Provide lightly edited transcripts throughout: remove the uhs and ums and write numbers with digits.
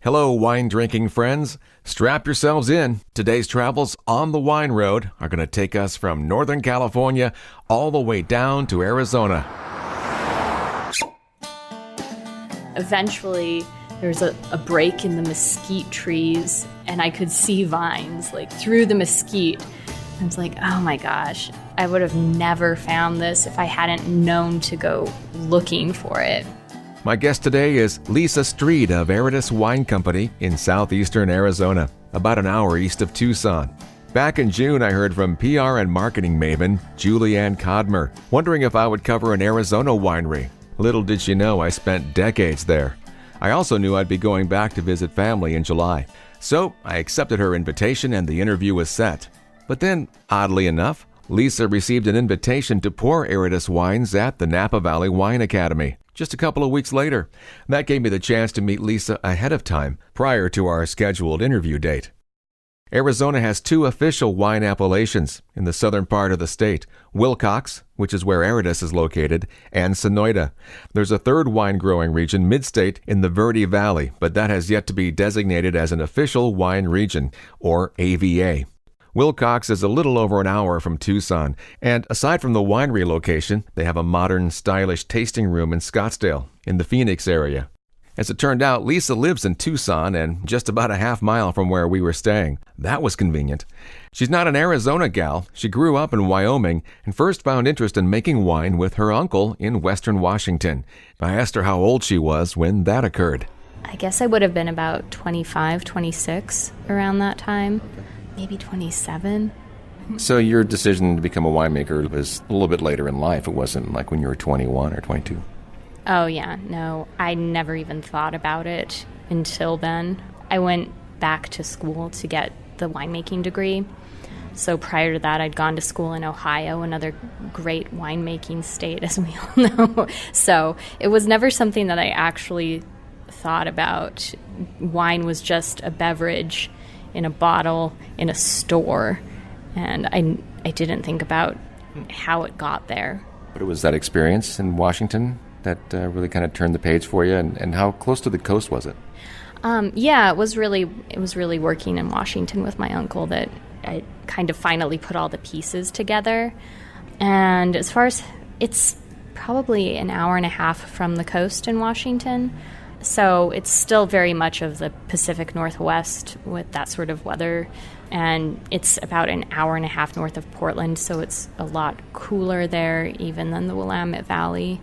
Hello, wine-drinking friends. Strap yourselves in. Today's travels on the wine road are going to take us from Northern California all the way down to Arizona. Eventually, there was a break in the mesquite trees, and I could see vines like through the mesquite. I was like, oh my gosh, I would have never found this if I hadn't known to go looking for it. My guest today is Lisa Strid of Aridus Wine Company in southeastern Arizona, about an hour east of Tucson. Back in June, I heard from PR and marketing maven Julianne Codmer, wondering if I would cover an Arizona winery. Little did she know I spent decades there. I also knew I'd be going back to visit family in July. So I accepted her invitation and the interview was set. But then, oddly enough, Lisa received an invitation to pour Aridus wines at the Napa Valley Wine Academy just a couple of weeks later. That gave me the chance to meet Lisa ahead of time, prior to our scheduled interview date. Arizona has two official wine appellations in the southern part of the state, Willcox, which is where Aridus is located, and Sonoyta. There's a third wine-growing region mid-state in the Verde Valley, but that has yet to be designated as an official wine region, or AVA. Willcox is a little over an hour from Tucson, and aside from the winery location, they have a modern, stylish tasting room in Scottsdale, in the Phoenix area. As it turned out, Lisa lives in Tucson and just about a half mile from where we were staying. That was convenient. She's not an Arizona gal. She grew up in Wyoming and first found interest in making wine with her uncle in Western Washington. I asked her how old she was when that occurred. I guess I would have been about 25, 26 around that time. Maybe 27. So your decision to become a winemaker was a little bit later in life. It wasn't like when you were 21 or 22. Oh, yeah. No, I never even thought about it until then. I went back to school to get the winemaking degree. So prior to that, I'd gone to school in Ohio, another great winemaking state, as we all know. So it was never something that I actually thought about. Wine was just a beverage in a bottle in a store, and I didn't think about how it got there. But it was that experience in Washington that really kind of turned the page for you, and how close to the coast was it? Yeah, it was really working in Washington with my uncle that I kind of finally put all the pieces together. And as far as, it's probably an hour and a half from the coast in Washington. So it's still very much of the Pacific Northwest with that sort of weather. And it's about an hour and a half north of Portland, so it's a lot cooler there even than the Willamette Valley.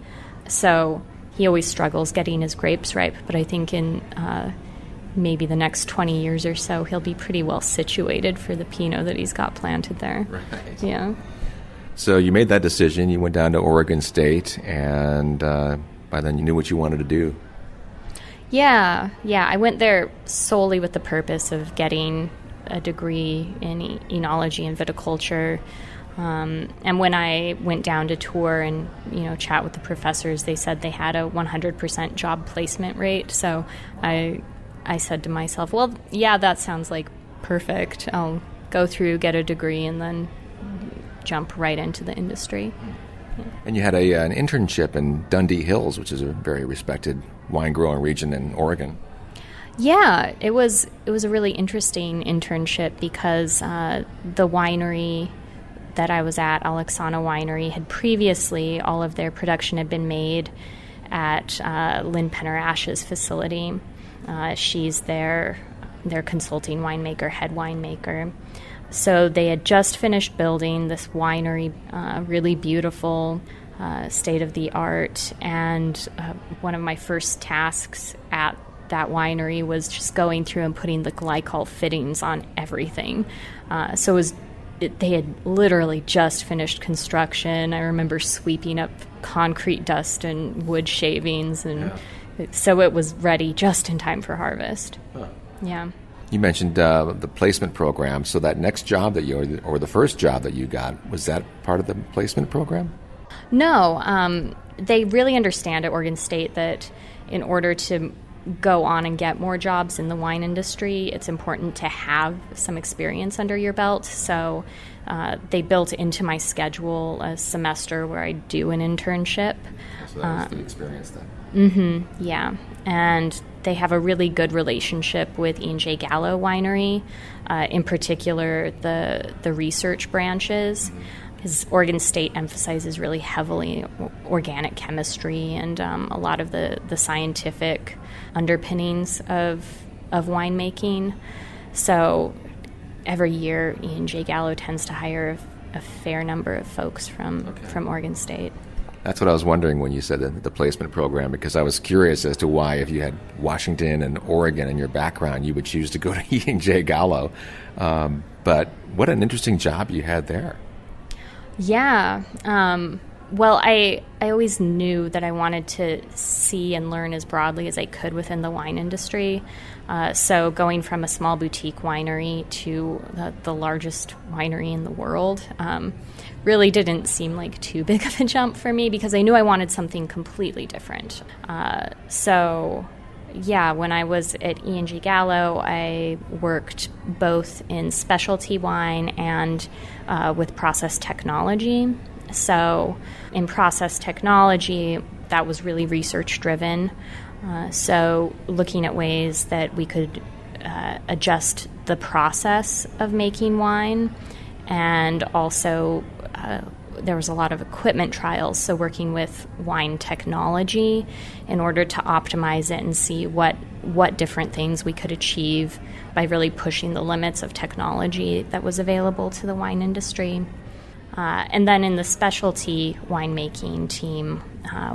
So he always struggles getting his grapes ripe, but I think in maybe the next 20 years or so, he'll be pretty well situated for the Pinot that he's got planted there. Right. Yeah. So you made that decision. You went down to Oregon State, and by then you knew what you wanted to do. Yeah. I went there solely with the purpose of getting a degree in enology and viticulture. And when I went down to tour and, chat with the professors, they said they had a 100% job placement rate. So I said to myself, well, yeah, that sounds like perfect. I'll go through, get a degree, and then jump right into the industry. Yeah. And you had an internship in Dundee Hills, which is a very respected wine-growing region in Oregon. Yeah, it was a really interesting internship because the winery that I was at, Alexana Winery, had previously, all of their production had been made at Lynn Penner-Ash's facility. She's their consulting winemaker, head winemaker. So they had just finished building this winery, really beautiful, state-of-the-art, and one of my first tasks at that winery was just going through and putting the glycol fittings on everything. They had literally just finished construction. I remember sweeping up concrete dust and wood shavings, and so it was ready just in time for harvest. Huh. Yeah. You mentioned the placement program. So that next job that or the first job that you got, was that part of the placement program? No. They really understand at Oregon State that in order to go on and get more jobs in the wine industry, it's important to have some experience under your belt. So they built into my schedule a semester where I do an internship. So that was the experience then? Mm-hmm, yeah. And they have a really good relationship with E&J Gallo Winery, in particular the research branches. Because Oregon State emphasizes really heavily organic chemistry and a lot of the scientific underpinnings of winemaking. So every year, E&J Gallo tends to hire a fair number of folks from Oregon State. That's what I was wondering when you said the placement program, because I was curious as to why, if you had Washington and Oregon in your background, you would choose to go to E&J Gallo. But what an interesting job you had there. Yeah. Well, I always knew that I wanted to see and learn as broadly as I could within the wine industry. So going from a small boutique winery to the largest winery in the world really didn't seem like too big of a jump for me, because I knew I wanted something completely different. When I was at E&J Gallo, I worked both in specialty wine and with process technology. So in process technology, that was really research-driven. So looking at ways that we could adjust the process of making wine, and also there was a lot of equipment trials, so working with wine technology in order to optimize it and see what different things we could achieve by really pushing the limits of technology that was available to the wine industry. And then in the specialty winemaking team,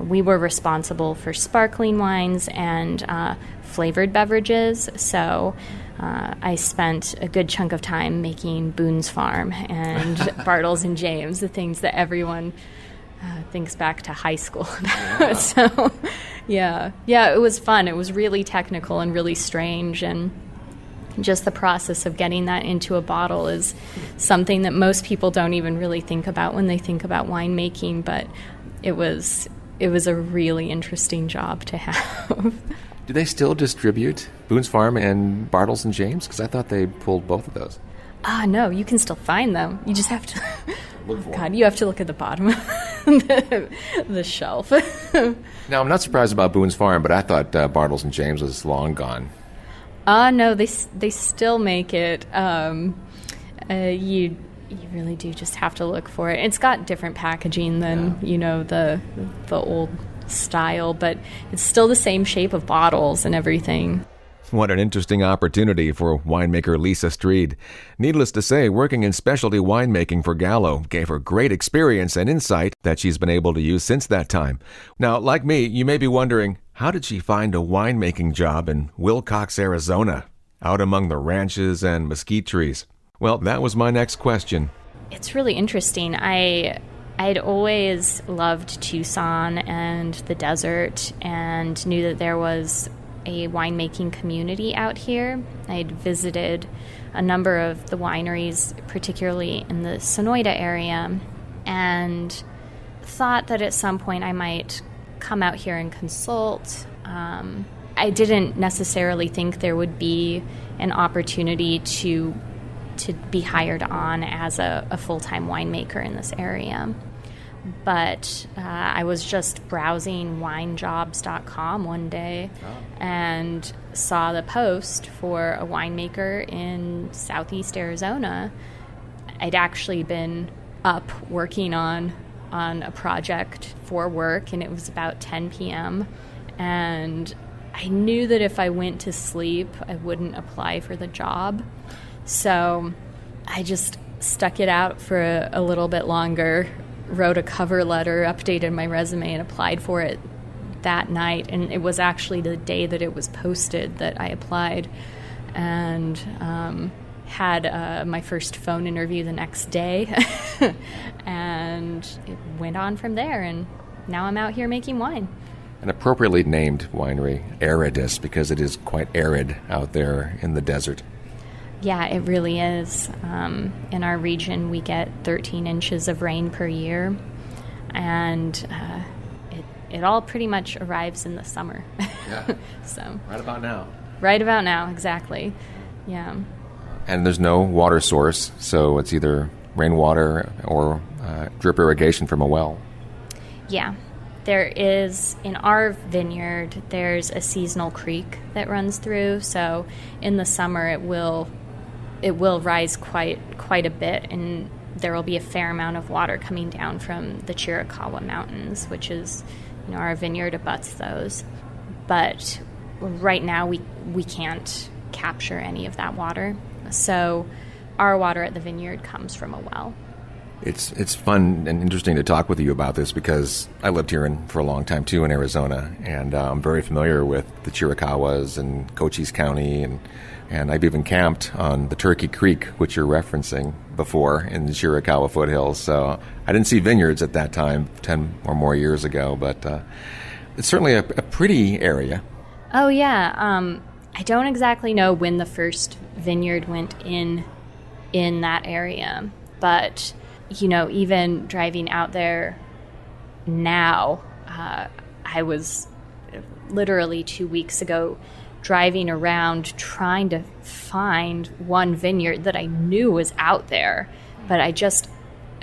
we were responsible for sparkling wines and flavored beverages. So I spent a good chunk of time making Boone's Farm and Bartles and James, the things that everyone thinks back to high school about. Yeah. So, it was fun. It was really technical and really strange, and just the process of getting that into a bottle is something that most people don't even really think about when they think about winemaking, but it was a really interesting job to have. Do they still distribute Boone's Farm and Bartles and James? Because I thought they pulled both of those. No, you can still find them. You just have to look for them. You have to look at the bottom of the shelf. Now, I'm not surprised about Boone's Farm, but I thought Bartles and James was long gone. No, they still make it. You really do just have to look for it. It's got different packaging than the old style, but it's still the same shape of bottles and everything. What an interesting opportunity for winemaker Lisa Strid. Needless to say, working in specialty winemaking for Gallo gave her great experience and insight that she's been able to use since that time. Now, like me, you may be wondering, how did she find a winemaking job in Willcox, Arizona, out among the ranches and mesquite trees? Well, that was my next question. It's really interesting. I'd always loved Tucson and the desert, and knew that there was a winemaking community out here. I'd visited a number of the wineries, particularly in the Sonoyta area, and thought that at some point I might come out here and consult. I didn't necessarily think there would be an opportunity to be hired on as a full-time winemaker in this area. But I was just browsing winejobs.com one day and saw the post for a winemaker in southeast Arizona. I'd actually been up working on a project for work, and it was about 10 p.m. And I knew that if I went to sleep, I wouldn't apply for the job. So I just stuck it out for a little bit longer, wrote a cover letter, updated my resume, and applied for it that night. And it was actually the day that it was posted that I applied, and had my first phone interview the next day. And it went on from there, and now I'm out here making wine. An appropriately named winery, Aridus, because it is quite arid out there in the desert. Yeah, it really is. In our region, we get 13 inches of rain per year, and it all pretty much arrives in the summer. Yeah. So right about now. Right about now, exactly. Yeah. And there's no water source, so it's either rainwater or drip irrigation from a well. Yeah. There is, in our vineyard, there's a seasonal creek that runs through. So in the summer, it will rise quite a bit, and there will be a fair amount of water coming down from the Chiricahua Mountains, which is, our vineyard abuts those. But right now, we can't capture any of that water. So our water at the vineyard comes from a well. It's fun and interesting to talk with you about this because I lived here for a long time too in Arizona, and I'm very familiar with the Chiricahuas and Cochise County, and I've even camped on the Turkey Creek, which you're referencing before, in the Chiricahua foothills. So I didn't see vineyards at that time 10 or more years ago, but it's certainly a pretty area. Oh yeah, I don't exactly know when the first vineyard went in that area, but even driving out there now, I was literally 2 weeks ago driving around trying to find one vineyard that I knew was out there, but I just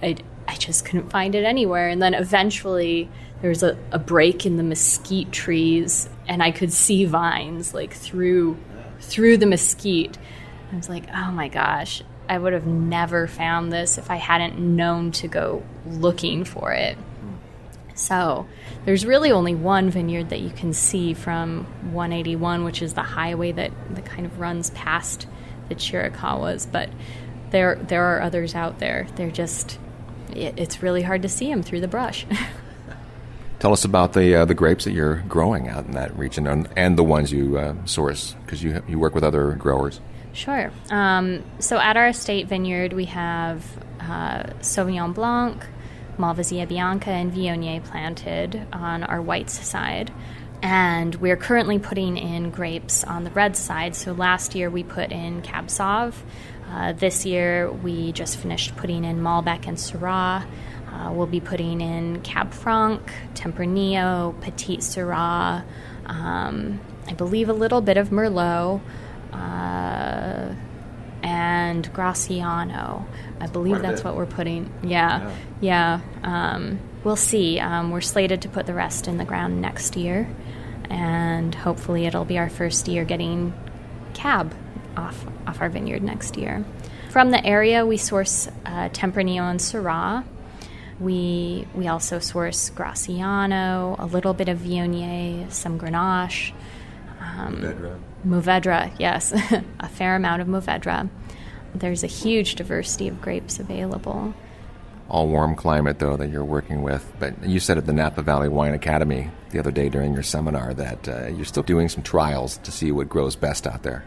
couldn't find it anywhere. And then eventually there was a break in the mesquite trees, and I could see vines like through the mesquite. I was like, oh my gosh, I would have never found this if I hadn't known to go looking for it. So there's really only one vineyard that you can see from 181, which is the highway that kind of runs past the Chiricahuas. But there are others out there. They're just, it's really hard to see them through the brush. Tell us about the grapes that you're growing out in that region and the ones you source, because you work with other growers. Sure. So at our estate vineyard, we have Sauvignon Blanc, Malvasia Bianca, and Viognier planted on our whites side. And we're currently putting in grapes on the red side. So last year we put in Cab Sauv. This year we just finished putting in Malbec and Syrah. We'll be putting in Cab Franc, Tempranillo, Petit Syrah, I believe a little bit of Merlot, and Graciano. I believe that's what we're putting. Yeah. We'll see. We're slated to put the rest in the ground next year, and hopefully it'll be our first year getting Cab off our vineyard next year. From the area, we source Tempranillo and Syrah. We also source Graciano, a little bit of Viognier, some Grenache. Mourvedre, yes, a fair amount of Mourvedre. There's a huge diversity of grapes available. All warm climate, though, that you're working with. But you said at the Napa Valley Wine Academy the other day during your seminar that you're still doing some trials to see what grows best out there.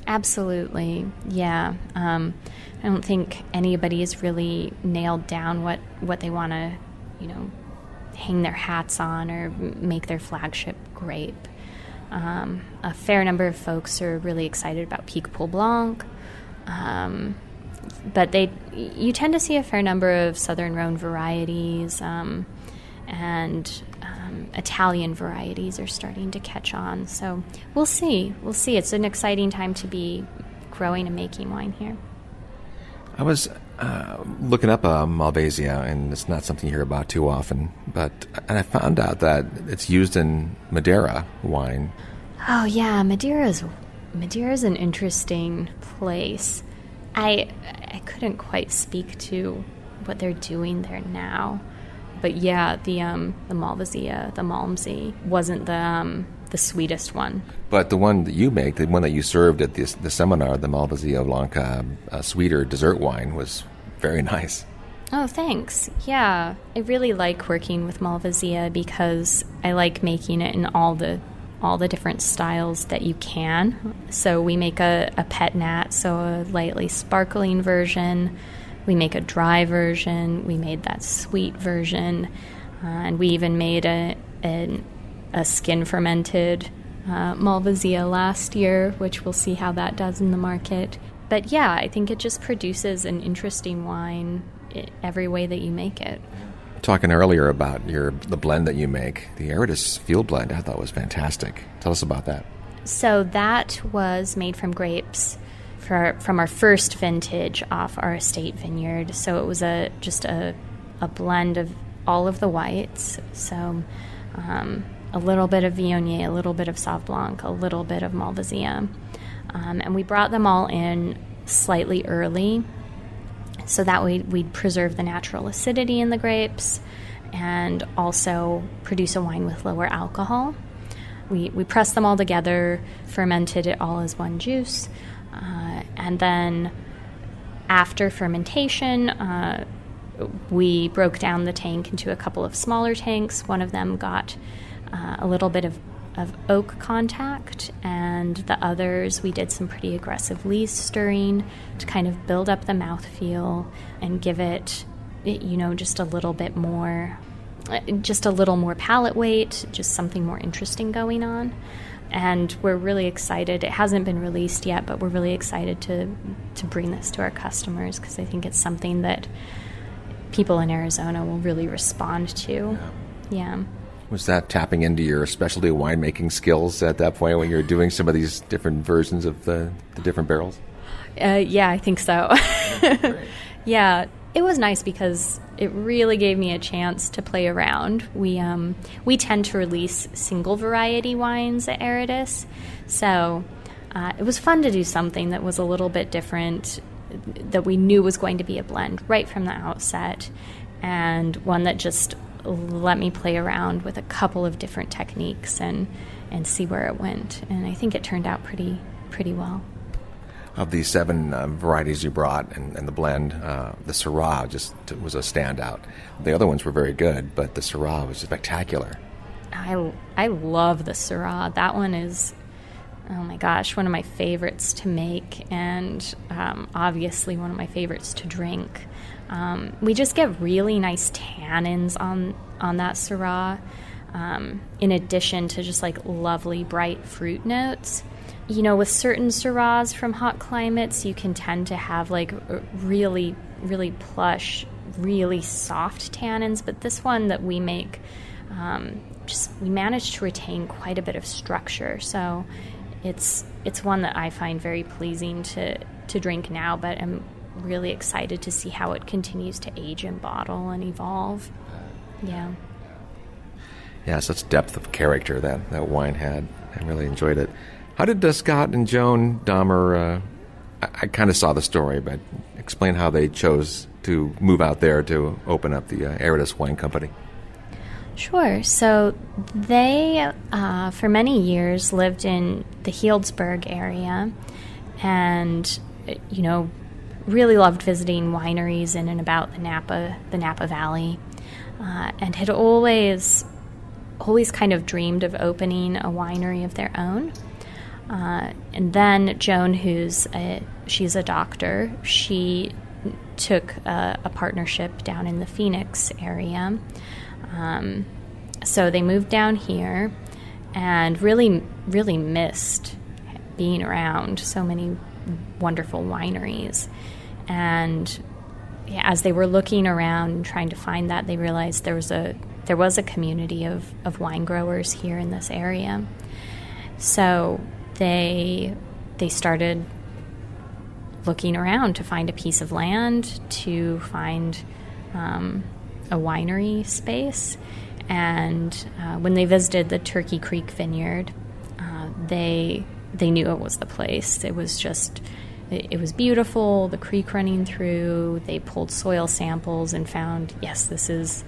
Absolutely, yeah. I don't think anybody has really nailed down what they want to, hang their hats on or make their flagship grape. A fair number of folks are really excited about Picpoul Blanc, but you tend to see a fair number of Southern Rhone varieties, and Italian varieties are starting to catch on. So we'll see. It's an exciting time to be growing and making wine here. I was looking up Malvasia, and it's not something you hear about too often, and I found out that it's used in Madeira wine. Oh yeah, Madeira's an interesting place. I couldn't quite speak to what they're doing there now, but yeah, the Malvasia, the Malmsey, wasn't the sweetest one. But the one that you make, the one that you served at the seminar, the Malvasia Blanca, sweeter dessert wine, was very nice. Oh, thanks. Yeah, I really like working with Malvasia because I like making it in all the different styles that you can. So we make a pet nat, so a lightly sparkling version. We make a dry version. We made that sweet version, and we even made a skin fermented Malvasia last year, which we'll see how that does in the market. But yeah, I think it just produces an interesting wine every way that you make it. Talking earlier about the blend that you make, the Aridus field blend, I thought was fantastic. Tell us about that. So that was made from grapes from our first vintage off our estate vineyard. So it was just a blend of all of the whites. So a little bit of Viognier, a little bit of Sauv Blanc, a little bit of Malvasia. And we brought them all in slightly early so that we'd preserve the natural acidity in the grapes and also produce a wine with lower alcohol. We pressed them all together, fermented it all as one juice, and then after fermentation, we broke down the tank into a couple of smaller tanks. One of them got a little bit of oak contact, and the others we did some pretty aggressive lees stirring to kind of build up the mouthfeel and give it, just a little bit more, just a little more palate weight, just something more interesting going on. And we're really excited. It hasn't been released yet, but we're really excited to bring this to our customers because I think it's something that people in Arizona will really respond to. Yeah. Was that tapping into your specialty winemaking skills at that point when you were doing some of these different versions of the different barrels? Yeah, I think so. Yeah, it was nice because it really gave me a chance to play around. We tend to release single variety wines at Aridus, so it was fun to do something that was a little bit different, that we knew was going to be a blend right from the outset, and one that just let me play around with a couple of different techniques and see where it went. And I think it turned out pretty well. Of the 7 varieties you brought and the blend, the Syrah just was a standout. The other ones were very good, but the Syrah was spectacular. I love the Syrah. That one is, oh my gosh, one of my favorites to make, and obviously one of my favorites to drink. We just get really nice tannins on that Syrah, in addition to just like lovely bright fruit notes. With certain Syrahs from hot climates, you can tend to have like really, really plush, really soft tannins, but this one that we make, we managed to retain quite a bit of structure. So it's one that I find very pleasing to drink now, but I'm really excited to see how it continues to age and bottle and evolve. Yeah. Yeah, such depth of character that wine had. I really enjoyed it. How did Scott and Joan Dahmer, I kind of saw the story, but explain how they chose to move out there to open up the Aridus Wine Company. Sure. So they, for many years, lived in the Healdsburg area and, really loved visiting wineries in and about the Napa Valley, and had always kind of dreamed of opening a winery of their own. And then Joan, she's a doctor, she took a partnership down in the Phoenix area. So they moved down here and really, really missed being around so many wonderful wineries. And as they were looking around and trying to find that, they realized there was a community of wine growers here in this area. So they started looking around to find a piece of land, to find a winery space. And when they visited the Turkey Creek Vineyard, they knew it was the place. It was beautiful, the creek running through. They pulled soil samples and found, yes, this is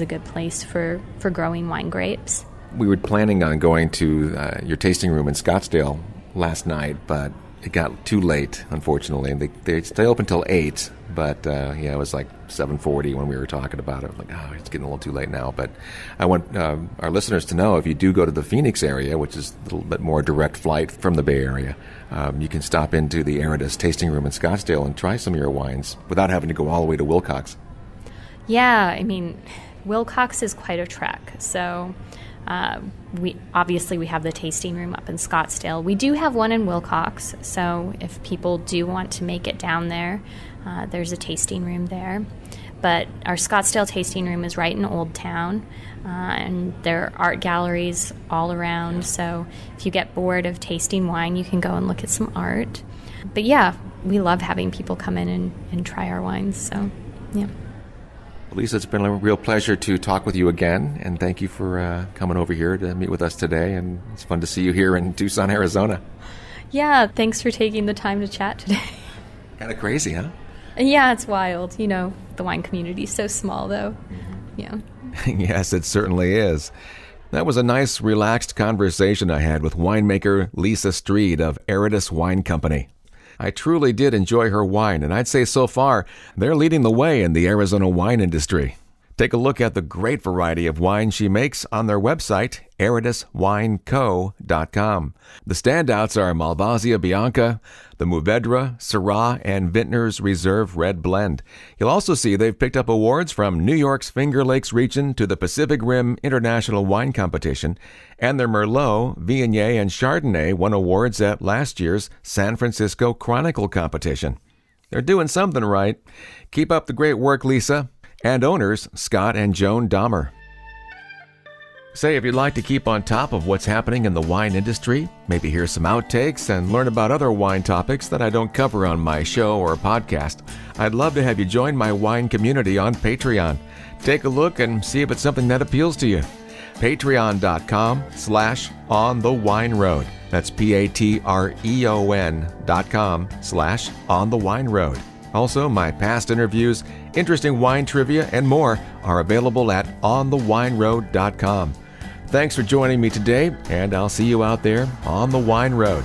a good place for growing wine grapes. We were planning on going to your tasting room in Scottsdale last night, but it got too late, unfortunately. They stay open till 8, but it was like 7:40 when we were talking about it. Like, it's getting a little too late now. But I want our listeners to know, if you do go to the Phoenix area, which is a little bit more direct flight from the Bay Area, you can stop into the Aridus tasting room in Scottsdale and try some of your wines without having to go all the way to Willcox. Yeah, I mean, Willcox is quite a trek. So we have the tasting room up in Scottsdale. We do have one in Willcox, so if people do want to make it down there, there's a tasting room there. But our Scottsdale tasting room is right in Old Town, and there are art galleries all around. So if you get bored of tasting wine, you can go and look at some art. But yeah, we love having people come in and try our wines. So yeah. Lisa, it's been a real pleasure to talk with you again, and thank you for coming over here to meet with us today, and it's fun to see you here in Tucson, Arizona. Yeah, thanks for taking the time to chat today. Kind of crazy, huh? Yeah, it's wild. You know, the wine community is so small, though. Yeah. Yes, it certainly is. That was a nice, relaxed conversation I had with winemaker Lisa Strid of Aridus Wine Company. I truly did enjoy her wine, and I'd say so far, they're leading the way in the Arizona wine industry. Take a look at the great variety of wine she makes on their website, ariduswineco.com. The standouts are Malvasia Bianca, the Mourvedre, Syrah, and Vintners Reserve Red Blend. You'll also see they've picked up awards from New York's Finger Lakes region to the Pacific Rim International Wine Competition, and their Merlot, Viognier, and Chardonnay won awards at last year's San Francisco Chronicle competition. They're doing something right. Keep up the great work, Lisa. And owners Scott and Joan Dahmer. Say, if you'd like to keep on top of what's happening in the wine industry, maybe hear some outtakes and learn about other wine topics that I don't cover on my show or podcast, I'd love to have you join my wine community on Patreon. Take a look and see if it's something that appeals to you. Patreon.com/onthewineroad. That's patreon.com/onthewineroad. Also, my past interviews, interesting wine trivia, and more are available at onthewineroad.com. Thanks for joining me today, and I'll see you out there on the wine road.